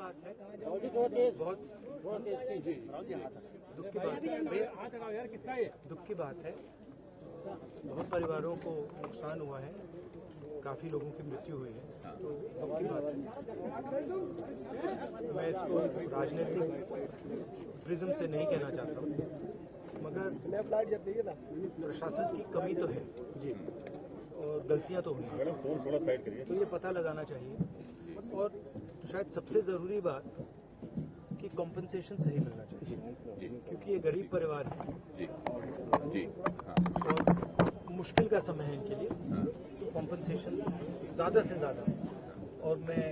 बात है, बहुत दुख की बात है। बहुत परिवारों को नुकसान हुआ है, काफी लोगों की मृत्यु हुई है, तो दुख की बात है। मैं इसको राजनीतिक प्रिज्म से नहीं कहना चाहता हूँ, मगर प्रशासन की कमी तो है जी, और गलतियां तो हुई हैं, तो ये पता लगाना चाहिए। और शायद सबसे जरूरी बात कि कॉम्पनसेशन सही मिलना चाहिए, क्योंकि ये गरीब परिवार है और मुश्किल का समय है इनके लिए, तो कॉम्पनसेशन ज़्यादा से ज़्यादा। और मैं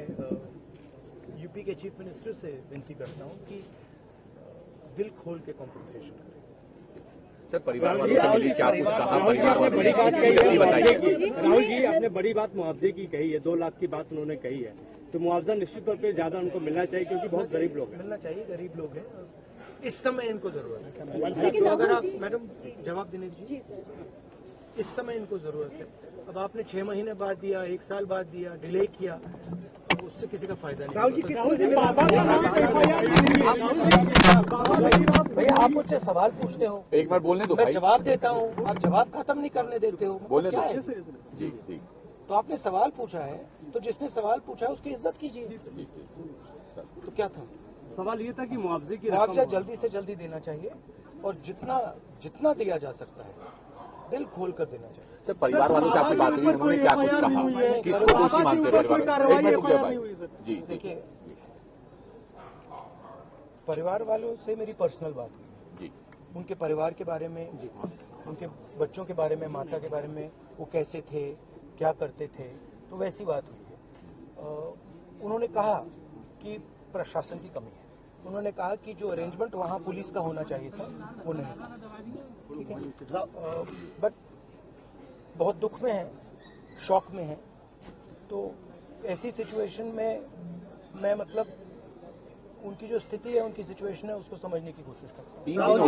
यूपी के चीफ मिनिस्टर से विनती करता हूँ कि दिल खोल के कॉम्पनसेशन करें। सर, परिवार वालों से मिली क्या कुछ कहा? बड़ी बात कही है राहुल जी, आपने बड़ी बात मुआवजे की कही है, 2 लाख की बात उन्होंने कही है, तो मुआवजा निश्चित तौर पे ज्यादा उनको मिलना चाहिए, क्योंकि बहुत गरीब लोग हैं। मिलना चाहिए, गरीब लोग हैं, इस समय इनको जरूरत है। तो अगर आप मैडम जवाब देने दीजिए, इस समय इनको जरूरत है। अब आपने 6 महीने बाद दिया, 1 साल बाद दिया, डिले किया, तो उससे किसी का फायदा नहीं। भैया आप मुझसे सवाल पूछते हो, एक बार बोलने दो, मैं जवाब देता हूँ, आप जवाब खत्म नहीं करने देते हो। बोलने क्या दो है? जी ठीक। तो आपने सवाल पूछा है, तो जिसने सवाल पूछा है उसकी इज्जत कीजिए। तो क्या था सवाल? ये था कि मुआवजे की मुआवजा जल्दी से जल्दी देना चाहिए, और जितना दिया जा सकता है दिल खोल कर देना चाहिए। सर, परिवार वालों से आपकी बात हुई, उन्होंने क्या कुछ कहा? किसको दोषी मानते हैं परिवार? जी देखिए, परिवार वालों से मेरी पर्सनल बात हुई जी, उनके परिवार के बारे में, उनके बच्चों के बारे में, माता के बारे में, वो कैसे थे, क्या करते थे, तो वैसी बात हुई है। उन्होंने कहा कि प्रशासन की कमी है, उन्होंने कहा कि जो अरेंजमेंट वहाँ पुलिस का होना चाहिए था वो नहीं था, ठीक है। बट बहुत दुख में है, शॉक में है, तो ऐसी सिचुएशन में मैं मतलब उनकी जो स्थिति है, उनकी सिचुएशन है, उसको समझने की कोशिश करता हूँ। राहुल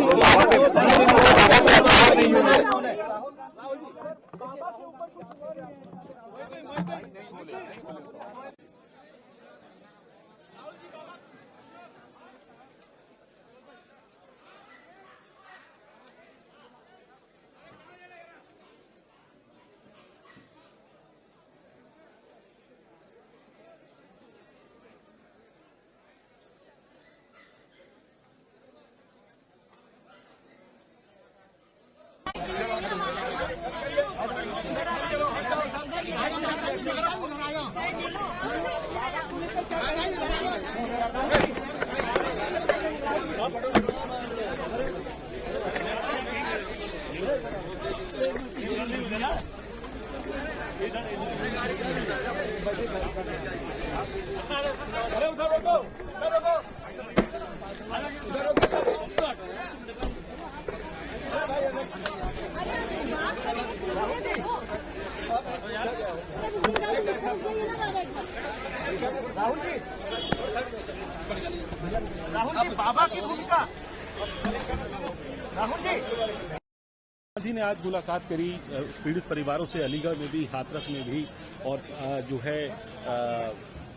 जी, बाबा की भूमिका। राहुल जी गांधी ने आज मुलाकात करी पीड़ित परिवारों से, अलीगढ़ में भी, हाथरस में भी, और जो है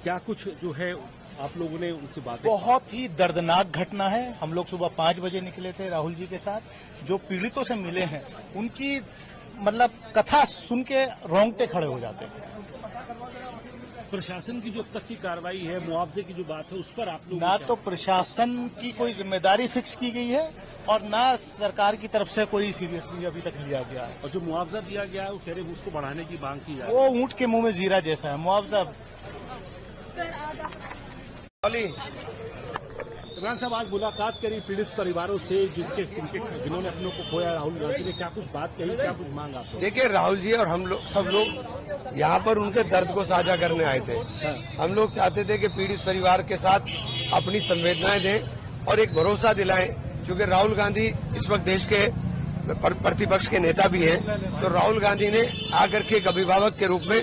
क्या कुछ जो है आप लोगों ने उनसे बात? बहुत ही दर्दनाक घटना है। हम लोग सुबह 5 बजे निकले थे राहुल जी के साथ, जो पीड़ितों से मिले हैं उनकी मतलब कथा सुन के रोंगटे खड़े हो जाते हैं। प्रशासन की जो अब तक की कार्रवाई है, मुआवजे की जो बात है, उस पर आप लोग ना तो प्रशासन की कोई जिम्मेदारी फिक्स की गई है और ना सरकार की तरफ से कोई सीरियसली अभी तक लिया गया है। और जो मुआवजा दिया गया है वो कह रहे उसको बढ़ाने की मांग की जा रही है। वो ऊंट के मुंह में जीरा जैसा है मुआवजा। इमरान साहब आज मुलाकात करी पीड़ित परिवारों से जिन्होंने अपनों को खोया, राहुल गांधी ने क्या कुछ बात कही, क्या कुछ मांग आप? देखिए, राहुल जी और हम लोग सब लोग यहाँ पर उनके दर्द को साझा करने आए थे। हम लोग चाहते थे कि पीड़ित परिवार के साथ अपनी संवेदनाएं दें और एक भरोसा दिलाएं, क्योंकि राहुल गांधी इस वक्त देश के प्रतिपक्ष के नेता भी हैं। तो राहुल गांधी ने आकर के एक अभिभावक के रूप में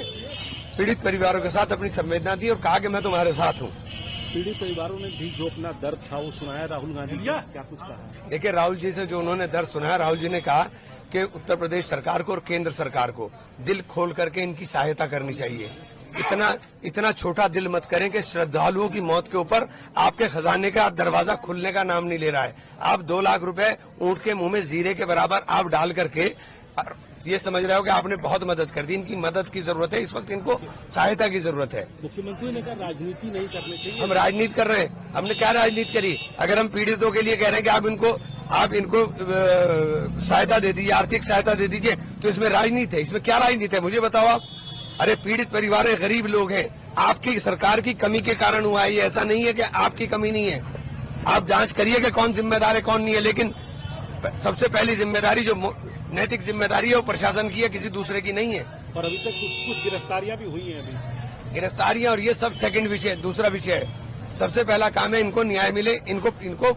पीड़ित परिवारों के साथ अपनी संवेदना दी और कहा कि मैं तुम्हारे साथ हूँ। पीड़ित परिवारों ने भी जो अपना दर्द था वो सुनाया राहुल गांधी ने, क्या कुछ कहा? देखिए, राहुल जी से जो उन्होंने दर्द सुनाया, राहुल जी ने कहा कि उत्तर प्रदेश सरकार को और केंद्र सरकार को दिल खोल करके इनकी सहायता करनी चाहिए, इतना छोटा दिल मत करें कि श्रद्धालुओं की मौत के ऊपर आपके खजाने का दरवाजा खुलने का नाम नहीं ले रहा है। आप 2 लाख रुपए ऊंट के मुंह में जीरे के बराबर आप डाल करके ये समझ रहे हो कि आपने बहुत मदद कर दी। इनकी मदद की जरूरत है, इस वक्त इनको सहायता की जरूरत है। मुख्यमंत्री ने कहा राजनीति नहीं करनी चाहिए। हम राजनीति कर रहे हैं। हमने क्या राजनीति करी? अगर हम पीड़ितों के लिए कह रहे हैं कि आप इनको सहायता दे दीजिए, आर्थिक सहायता दे दीजिए, तो इसमें राजनीति है। इसमें क्या राजनीति है मुझे बताओ आप। अरे पीड़ित परिवार है, गरीब लोग हैं, आपकी सरकार की कमी के कारण हुआ है। ये ऐसा नहीं है कि आपकी कमी नहीं है। आप जांच करिए कि कौन जिम्मेदार है कौन नहीं है, लेकिन सबसे पहली जिम्मेदारी जो नैतिक जिम्मेदारी है वो प्रशासन की है, किसी दूसरे की नहीं है। और अभी तक कुछ गिरफ्तारियां भी हुई हैं। अभी गिरफ्तारियां और ये सब सेकंड विषय, दूसरा विषय है। सबसे पहला काम है इनको न्याय मिले, इनको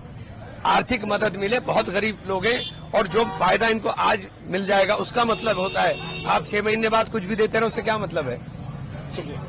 आर्थिक मदद मिले। बहुत गरीब लोग हैं और जो फायदा इनको आज मिल जाएगा उसका मतलब होता है आप 6 महीने बाद कुछ भी देते रहो, उससे क्या मतलब है। शुक्रिया।